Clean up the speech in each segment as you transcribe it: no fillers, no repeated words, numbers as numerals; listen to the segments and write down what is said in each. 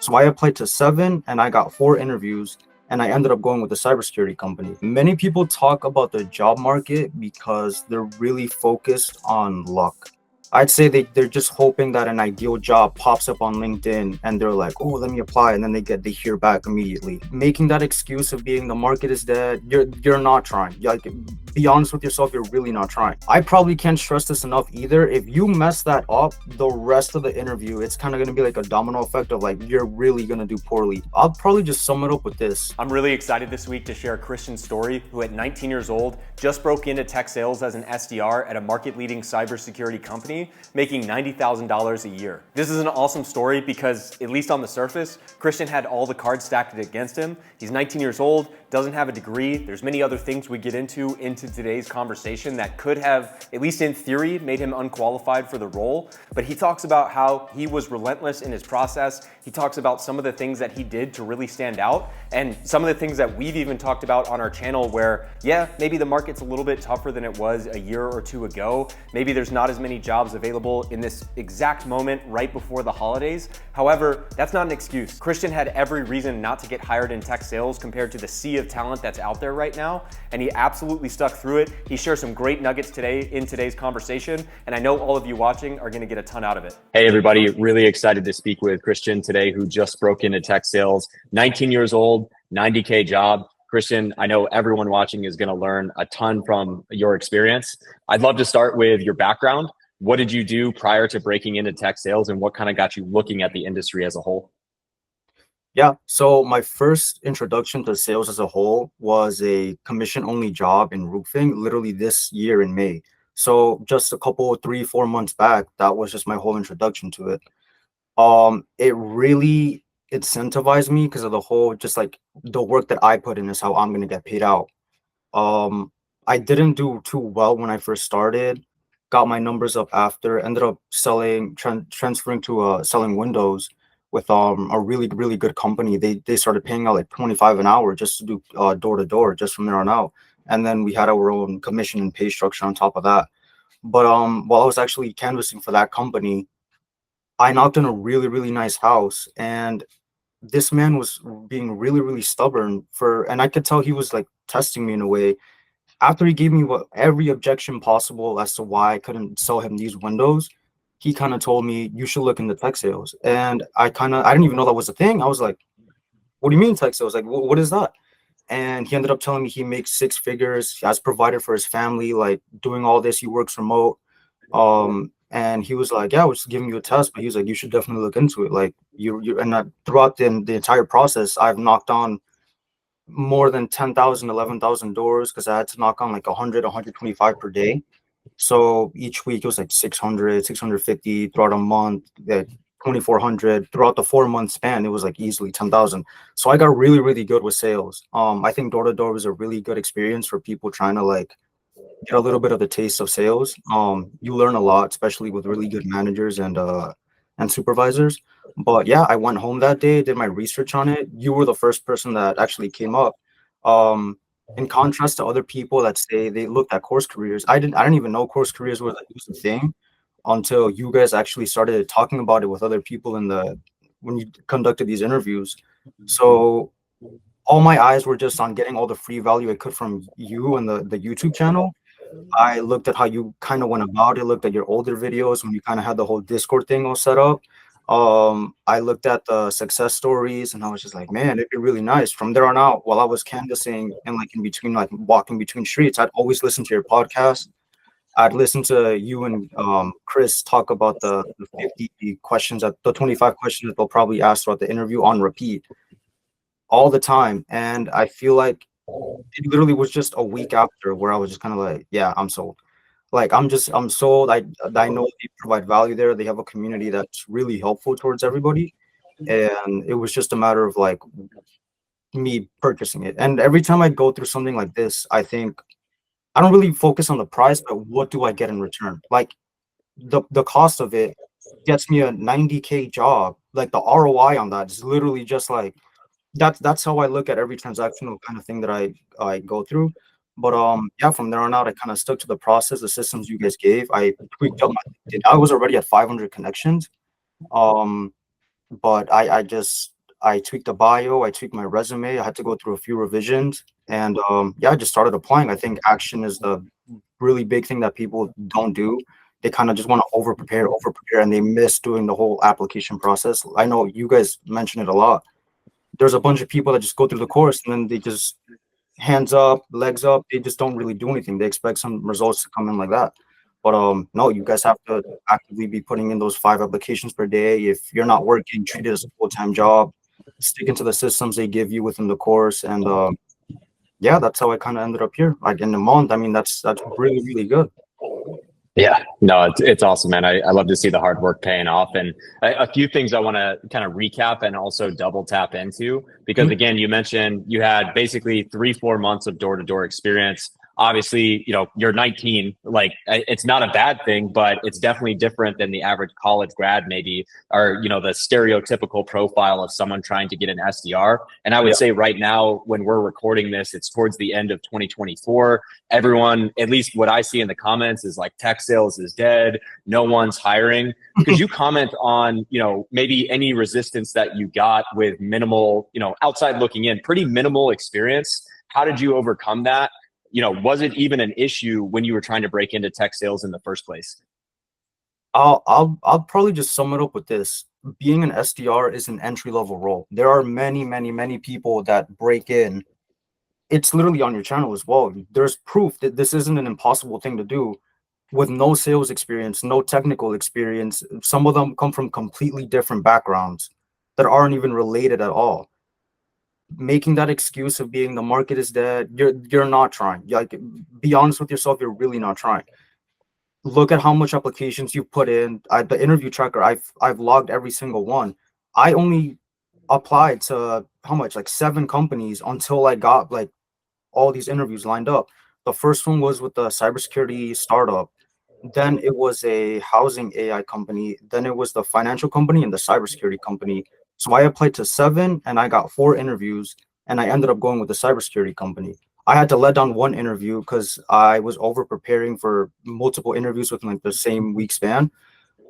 So I applied to 7 and I got 4 interviews and I ended up going with a cybersecurity company. Many people talk about the job market because they're really focused on luck. I'd say they're just hoping that an ideal job pops up on LinkedIn and they're like, oh, let me apply, and then they hear back immediately. Making that excuse of being the market is dead, you're not trying. Like, be honest with yourself, you're really not trying. I probably can't stress this enough either. If you mess that up, the rest of the interview, it's kind of gonna be like a domino effect of like you're really gonna do poorly. I'll probably just sum it up with this. I'm really excited this week to share Cristian's story, who at 19 years old just broke into tech sales as an SDR at a market-leading cybersecurity company, making $90,000 a year. This is an awesome story because, at least on the surface, Cristian had all the cards stacked against him. He's 19 years old, doesn't have a degree. There's many other things we get into today's conversation that could have, at least in theory, made him unqualified for the role. But he talks about how he was relentless in his process. He talks about some of the things that he did to really stand out, and some of the things that we've even talked about on our channel where, yeah, maybe the market's a little bit tougher than it was a year or two ago. Maybe there's not as many jobs available in this exact moment right before the holidays. However, that's not an excuse. Cristian had every reason not to get hired in tech sales compared to the sea of talent that's out there right now, and he absolutely stuck through it. He shares some great nuggets today in today's conversation, and I know all of you watching are gonna get a ton out of it. Hey everybody, really excited to speak with Cristian today, who just broke into tech sales, 19 years old, 90K job. Cristian, I know everyone watching is gonna learn a ton from your experience. I'd love to start with your background. What did you do prior to breaking into tech sales, and what kind of got you looking at the industry as a whole? Yeah, so my first introduction to sales as a whole was a commission-only job in roofing, literally this year in May. So just a couple, 3, 4 months back, that was just my whole introduction to it. It really incentivized me because of the whole, just like the work that I put in is how I'm gonna get paid out. Um, I didn't do too well when I first started, got my numbers up after, ended up transferring to selling windows with a really good company. They started paying out like 25 an hour just to do door to door just from there on out. And then we had our own commission and pay structure on top of that. But while I was actually canvassing for that company, I knocked on a really nice house, and this man was being really stubborn and I could tell he was like testing me in a way. After he gave me every objection possible as to why I couldn't sell him these windows, he kind of told me you should look into tech sales. And I didn't even know that was a thing. I was like, what do you mean tech sales? Like, what is that? And he ended up telling me he makes 6 figures, he has provided for his family, like doing all this. He works remote. And he was like, yeah, I was just giving you a test, but he was like, you should definitely look into it. Like throughout the entire process, I've knocked on more than 10,000, 11,000 doors because I had to knock on like 100, 125 per day. So each week it was like 600, 650 throughout a month, like 2,400 throughout the 4 month span. It was like easily 10,000. So I got really good with sales. I think door to door was a really good experience for people trying to like get a little bit of the taste of sales. You learn a lot, especially with really good managers and supervisors. But yeah, I went home that day, did my research on it. You were the first person that actually came up. Um, in contrast to other people that say they looked at course careers, I didn't even know course careers was a thing until you guys actually started talking about it with other people when you conducted these interviews. So all my eyes were just on getting all the free value I could from you and the YouTube channel. I looked at how you kind of went about it, looked at your older videos when you kind of had the whole Discord thing all set up. I looked at the success stories and I was just like, man, it'd be really nice. From there on out, while I was canvassing and like in between, like walking between streets, I'd always listen to your podcast. I'd listen to you and Chris talk about the 50 questions, the 25 questions that they'll probably ask throughout the interview on repeat all the time. And I feel like it literally was just a week after where I was just kind of like, yeah, I'm sold. Like I'm sold. I know they provide value there. They have a community that's really helpful towards everybody. And it was just a matter of like me purchasing it. And every time I go through something like this, I think I don't really focus on the price, but what do I get in return? Like the cost of it gets me a 90K job. Like the ROI on that is literally just like that's how I look at every transactional kind of thing that I go through. But yeah, from there on out, I kind of stuck to the process, the systems you guys gave. I tweaked up my LinkedIn. I was already at 500 connections. Um, but I tweaked the bio, I tweaked my resume. I had to go through a few revisions, and yeah, I just started applying. I think action is the really big thing that people don't do. They kind of just want to over prepare, and they miss doing the whole application process. I know you guys mention it a lot. There's a bunch of people that just go through the course and then they just hands up, legs up. They just don't really do anything. They expect some results to come in like that. But no, you guys have to actively be putting in those 5 applications per day. If you're not working, treat it as a full-time job. Stick into the systems they give you within the course, and yeah, that's how I kind of ended up here. Like in a month. I mean, that's really really good. Yeah, no, it's awesome, man. I love to see the hard work paying off. And a few things I want to kind of recap and also double tap into, because Mhm. again, you mentioned you had basically 3, 4 months of door to door experience. Obviously, you're 19, like it's not a bad thing, but it's definitely different than the average college grad, maybe, or, the stereotypical profile of someone trying to get an SDR. And I would Yeah. say right now, when we're recording this, it's towards the end of 2024. Everyone, at least what I see in the comments, is like tech sales is dead. No one's hiring. Could you comment on, maybe any resistance that you got with minimal, outside looking in, pretty minimal experience? How did you overcome that? Was it even an issue when you were trying to break into tech sales in the first place? I'll probably just sum it up with this. Being an SDR is an entry level role. There are many, many, many people that break in. It's literally on your channel as well. There's proof that this isn't an impossible thing to do with no sales experience, no technical experience. Some of them come from completely different backgrounds that aren't even related at all. Making that excuse of being the market is dead, you're not trying. Like, be honest with yourself, you're really not trying. Look at how much applications you've put in. The interview tracker, I've logged every single one. I only applied to how much, like 7 companies, until I got like all these interviews lined up. The first one was with the cybersecurity startup. Then it was a housing AI company. Then it was the financial company and the cybersecurity company. So I applied to 7 and I got 4 interviews, and I ended up going with the cybersecurity company. I had to let down one interview because I was over preparing for multiple interviews within like the same week span.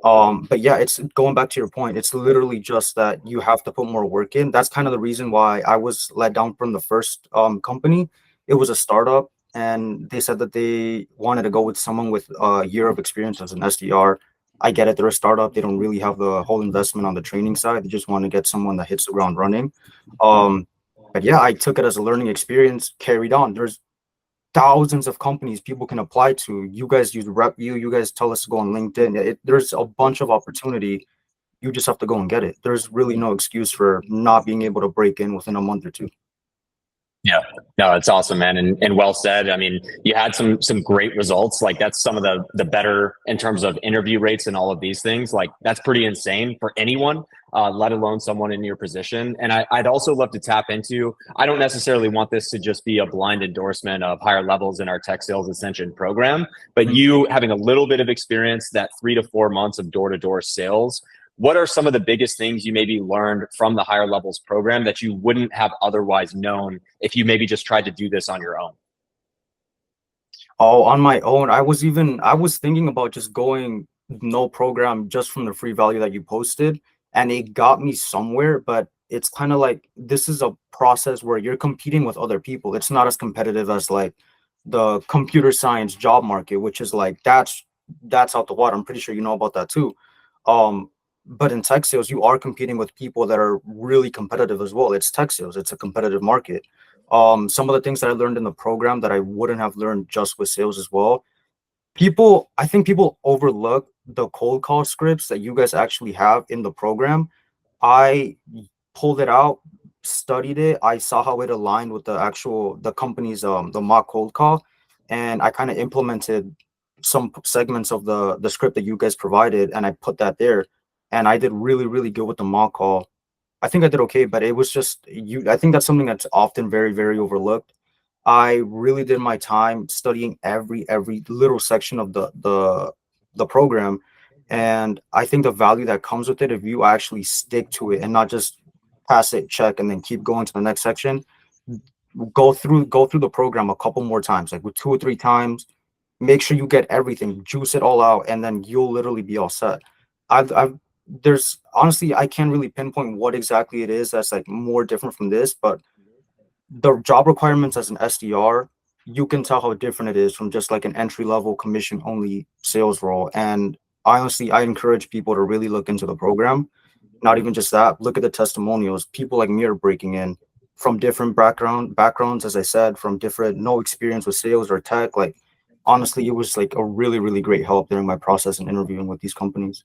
But yeah, it's going back to your point. It's literally just that you have to put more work in. That's kind of the reason why I was let down from the first company. It was a startup, and they said that they wanted to go with someone with a year of experience as an SDR. I get it. They're a startup. They don't really have the whole investment on the training side. They just want to get someone that hits the ground running. Um, but yeah, I took it as a learning experience, carried on. There's thousands of companies people can apply to. You guys use RepView. You guys tell us to go on LinkedIn. There's a bunch of opportunity. You just have to go and get it. There's really no excuse for not being able to break in within a month or two. Yeah, no, it's awesome, man, and well said. I mean, you had some great results. Like that's some of the better in terms of interview rates and all of these things. Like that's pretty insane for anyone, let alone someone in your position. And I'd also love to tap into. I don't necessarily want this to just be a blind endorsement of higher levels in our tech sales ascension program, but Mhm. you having a little bit of experience, that 3 to 4 months of door to door sales. What are some of the biggest things you maybe learned from the higher levels program that you wouldn't have otherwise known if you maybe just tried to do this on your own? Oh, on my own, I was thinking about just going no program just from the free value that you posted, and it got me somewhere, but it's kind of like this is a process where you're competing with other people. It's not as competitive as like the computer science job market, which is like that's out the water. I'm pretty sure you know about that too. Um, but in tech sales, you are competing with people that are really competitive as well. It's tech sales, it's a competitive market. Some of the things that I learned in the program that I wouldn't have learned just with sales as well. I think people overlook the cold call scripts that you guys actually have in the program. I pulled it out, studied it. I saw how it aligned with the company's the mock cold call, and I kind of implemented some segments of the script that you guys provided, and I put that there, and I did really really good with the mock call. I think I did okay, but it was just you. I think that's something that's often very, very overlooked. I really did my time studying every little section of the program, and I think the value that comes with it, if you actually stick to it and not just pass it, check, and then keep going to the next section, go through the program a couple more times, like with 2 or 3 times. Make sure you get everything, juice it all out, and then you'll literally be all set. I've there's honestly, I can't really pinpoint what exactly it is that's like more different from this, but the job requirements as an SDR, you can tell how different it is from just like an entry level commission only sales role. And honestly, I encourage people to really look into the program. Not even just that, look at the testimonials. People like me are breaking in from different backgrounds, as I said, from different no experience with sales or tech. Like honestly, it was like a really great help during my process and interviewing with these companies.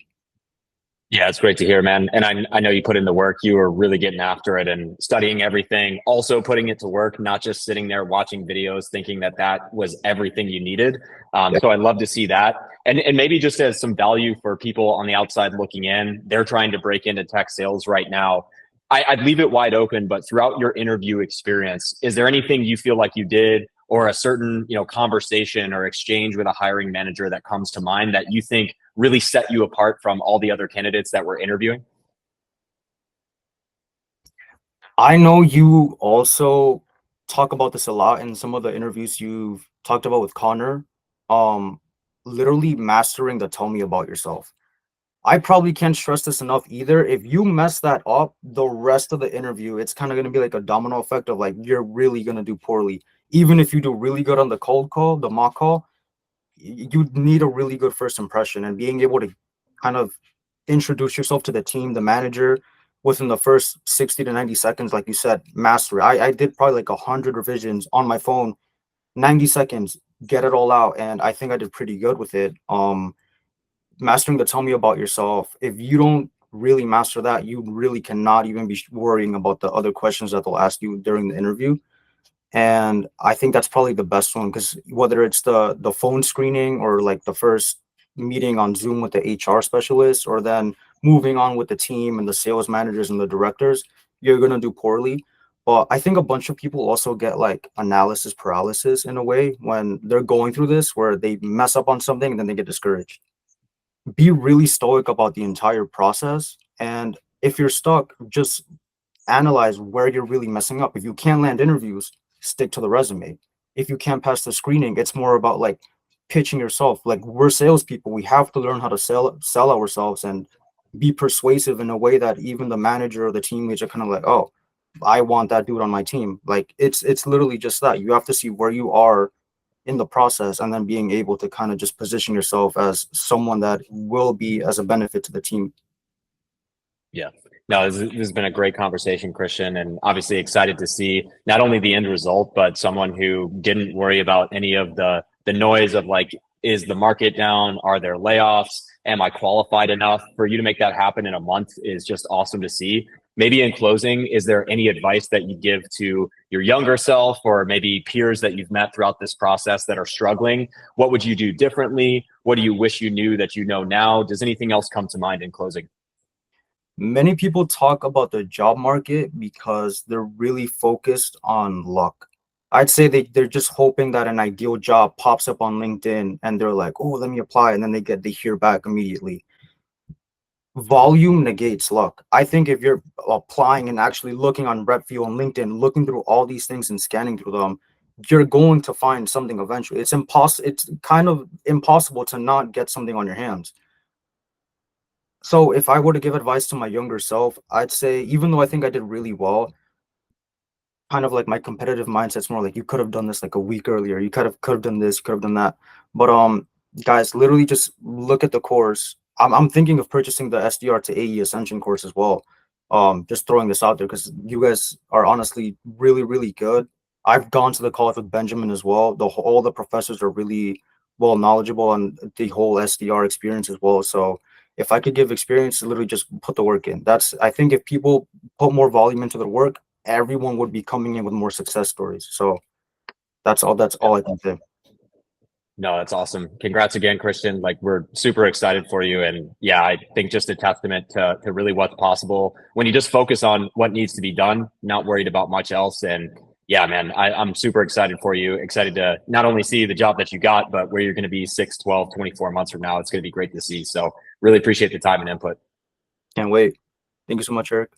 Yeah, it's great to hear, man. And I know you put in the work. You were really getting after it and studying everything, also putting it to work, not just sitting there watching videos thinking that that was everything you needed. Yeah. So I love to see that. And maybe just as some value for people on the outside looking in, they're trying to break into tech sales right now. I'd leave it wide open, but throughout your interview experience, is there anything you feel like you did or a certain, conversation or exchange with a hiring manager that comes to mind that you think really set you apart from all the other candidates that we're interviewing? I know you also talk about this a lot in some of the interviews you've talked about with Connor. Um, Literally mastering the tell me about yourself. I probably can't stress this enough either. If you mess that up, the rest of the interview, it's kind of going to be like a domino effect of like you're really going to do poorly. Even if you do really good on the cold call, the mock call, you need a really good first impression, and being able to kind of introduce yourself to the team, the manager, within the first 60 to 90 seconds, like you said, master it. I did probably like 100 revisions on my phone, 90 seconds, get it all out. And I think I did pretty good with it. Mastering the tell me about yourself. If you don't really master that, you really cannot even be worrying about the other questions that they'll ask you during the interview. And I think that's probably the best one, because whether it's the phone screening or like the first meeting on Zoom with the HR specialist, or then moving on with the team and the sales managers and the directors, you're gonna do poorly. But I think a bunch of people also get like analysis paralysis in a way when they're going through this, where they mess up on something and then they get discouraged. Be really stoic about the entire process. And if you're stuck, just analyze where you're really messing up. If you can't land interviews, stick to the resume. If you can't pass the screening, it's more about like pitching yourself. Like, we're salespeople, we have to learn how to sell ourselves and be persuasive in a way that even the manager or the teammates are kind of like, oh, I want that dude on my team. Like it's literally just that. You have to see where you are in the process, and then being able to kind of just position yourself as someone that will be as a benefit to the team. Yeah. No, this has been a great conversation, Christian, and obviously excited to see not only the end result, but someone who didn't worry about any of the noise of like, is the market down? Are there layoffs? Am I qualified enough? For you to make that happen in a month is just awesome to see. Maybe in closing, is there any advice that you give to your younger self or maybe peers that you've met throughout this process that are struggling? What would you do differently? What do you wish you knew that you know now? Does anything else come to mind in closing? Many people talk about the job market because they're really focused on luck. I'd say they're just hoping that an ideal job pops up on LinkedIn and they're like, oh, let me apply. And then they hear back immediately. Volume negates luck. I think if you're applying and actually looking on RepView on LinkedIn, looking through all these things and scanning through them, you're going to find something eventually. It's kind of impossible to not get something on your hands. So if I were to give advice to my younger self, I'd say, even though I think I did really well, kind of like my competitive mindset's more like, you could have done this like a week earlier. You could have done this, you could have done that. But guys, literally just look at the course. I'm thinking of purchasing the SDR to AE Ascension course as well. Just throwing this out there because you guys are honestly really good. I've gone to the college with Benjamin as well. All the professors are really well knowledgeable on the whole SDR experience as well. So if I could give experience, literally just put the work in. I think if people put more volume into their work, everyone would be coming in with more success stories. So that's all I can say. No, that's awesome. Congrats again, Christian. Like, we're super excited for you. And yeah, I think just a testament to really what's possible when you just focus on what needs to be done, not worried about much else. And yeah, man, I'm super excited for you. Excited to not only see the job that you got, but where you're going to be 6, 12, 24 months from now. It's going to be great to see. So really appreciate the time and input. Can't wait. Thank you so much, Eric.